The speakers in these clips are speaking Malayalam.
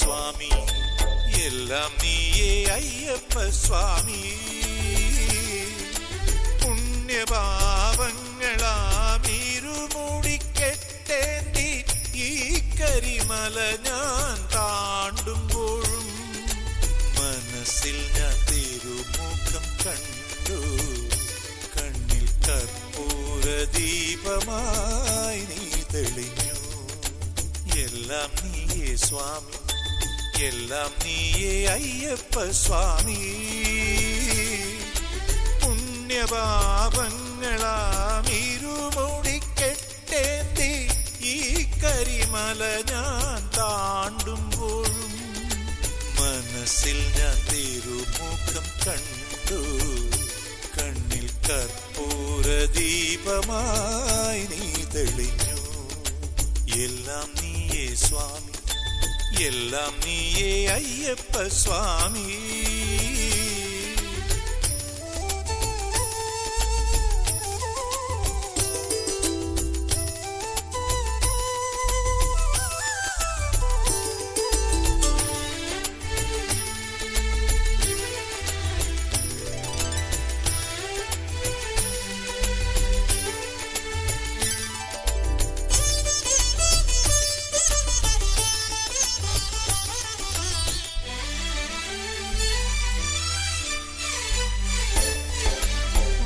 സ്വാമി, എല്ലാം നീയേ അയ്യപ്പ സ്വാമി. പുണ്യപാപങ്ങളാമീരുമൂടിക്കെട്ടേന്തി ഈ കരിമല ഞാൻ താണ്ടുമ്പോഴും മനസ്സിൽ ഞാൻ തിരുമുഖം കണ്ടു. കണ്ണിൽ കർപ്പൂര ദീപമായി നീ തെളിഞ്ഞു. എല്ലാം നീയേ സ്വാമി, എല്ലാം നീയേ അയ്യപ്പ സ്വാമി. പുണ്യപാപങ്ങളാമീരുമൂടിക്കെട്ടേന്തി ഈ കരിമല ഞാൻ താണ്ടുമ്പോഴും മനസ്സിൽ ഞാൻ തിരുമുഖം കണ്ടു. കണ്ണിൽ കർപ്പൂര ദീപമായി നീ തെളിഞ്ഞു. എല്ലാം നീയേ സ്വാമി, എല്ലാം നീയേ അയ്യപ്പ സ്വാമി.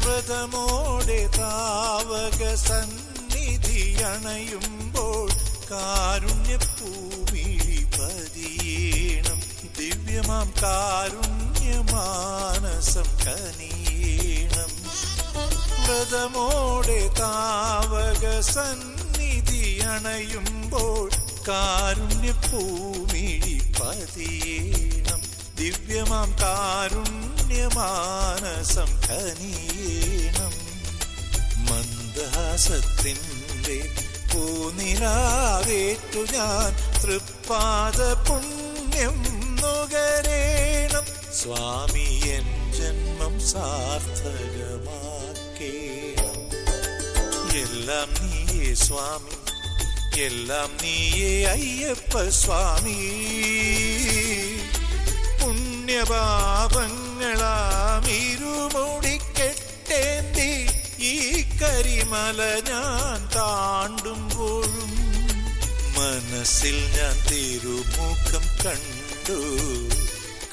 വ്രതമോടെ താവക സന്നിധി അണയുമ്പോൾ കാരുണ്യപ്പൂമിഴി പതിയേണം. ദിവ്യമാം കാരുണ്യമാനസം കനിയേണം. വ്രതമോടെ താവക സന്നിധി അണയുമ്പോൾ കാരുണ്യപ്പൂമിഴി പതിയേണം. ദിവ്യമാം കാരുണ്യമാനസം കനിയേണം. മന്ദഹാസത്തിൻ്റെ പൂനിലാവേറ്റു ഞാൻ തൃപ്പാദ പുണ്യം നുകരേണം. സ്വാമി എൻ ജന്മം സാർത്ഥകമാക്കേണം. എല്ലാം നീയേ സ്വാമി, എല്ലാം നീയേ അയ്യപ്പ സ്വാമി. പുണ്യപാപങ്ങളാമീരുമൂടിക്കെട്ടേന്തി ഈ കരിമല ഞാൻ താണ്ടുമ്പോഴും മനസ്സിൽ ഞാൻ തിരുമുഖം കണ്ടു.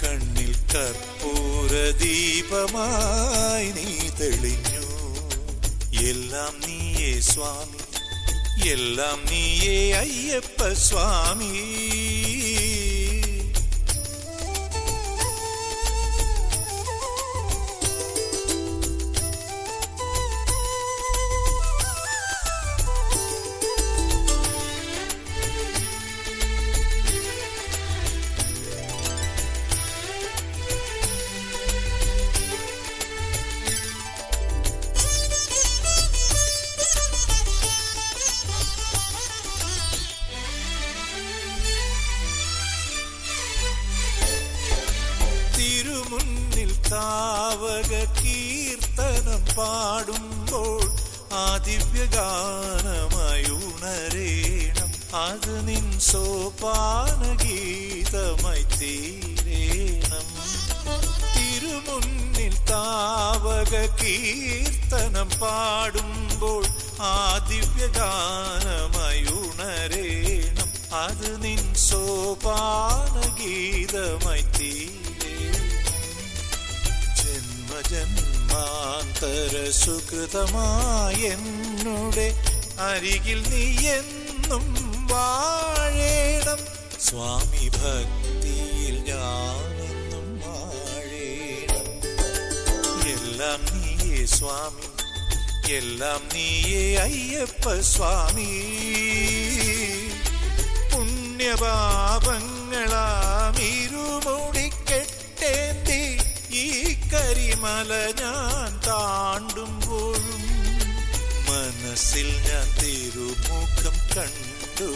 കണ്ണിൽ കർപ്പൂര ദീപമായി നീ തെളിഞ്ഞു. എല്ലാം നീയേ സ്വാമി, എല്ലാം നീയേ അയ്യപ്പ സ്വാമി. മുന്നിൽ താവക കീർത്തനം പാടുമ്പോൾ ആ ദിവ്യഗാനമായി ഉണരേണം. അത് നിൻ സോപാന ഗീതമായി തീരേണം. തിരുമുന്നിൽ താവക കീർത്തനം പാടുമ്പോൾ ആ ദിവ്യഗാനമായി ഉണരേണം. അത് നിൻ സോപാന ഗീതമായി തീരേണം. ജന്മാന്തര സുകൃതമായെന്നുടെ അരികിൽ നീ എന്നും വാഴേണം. സ്വാമി ഭക്തിയിൽ ഞാനെന്നും വാഴേണം. എല്ലാം നീയേ സ്വാമി, എല്ലാം നീയേ അയ്യപ്പ സ്വാമി. പുണ്യപാപങ്ങളാമീരുമൂടിക്കെട്ടേന്തി ഈ കരിമല ഞാൻ താണ്ടുമ്പോഴും മനസ്സിൽ ഞാൻ തിരുമുഖം കണ്ടു.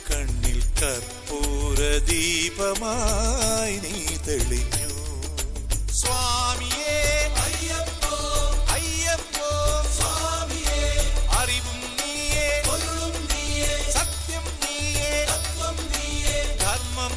കണ്ണിൽ കർപ്പൂര ദീപമായി നീ തെളിഞ്ഞു. സ്വാമിയേ അയ്യപ്പോ, അയ്യപ്പോ സ്വാമിയേ. അറിവും നീയേ, പൊരുളും നീയേ, സത്യം നീയേ, തത്വം നീയേ, ധർമ്മം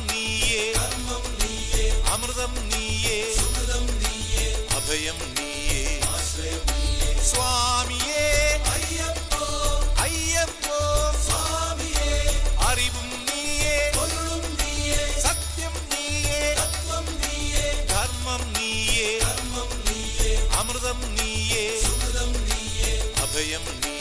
സുഹൃതം നീയേ അഭയം നീ